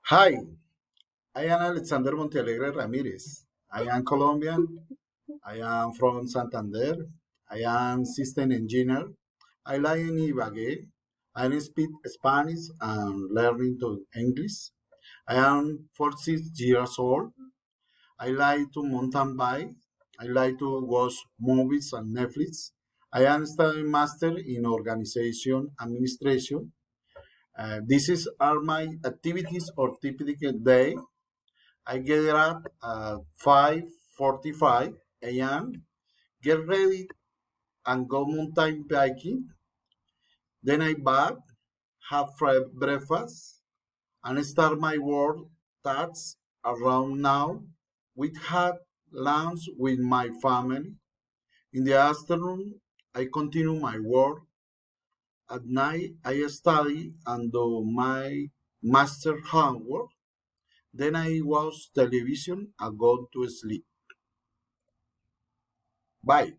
Hi, I am Alexander Montealegre Ramirez. I am Colombian. I am from Santander. I am system engineer. I live in Ibagué. I speak Spanish and learning to English. I am 46 years old. I like to mountain bike. I like to watch movies on Netflix. I am studying master in organization administration. This is are my activities or typical day. I get up at 5:45 a.m., get ready and go mountain biking. Then I bath, have breakfast, and start my work tasks around now. We had lunch with my family. In the afternoon, I continue my work. At night, I study and do my master homework. Then I watch television and go to sleep. Bye.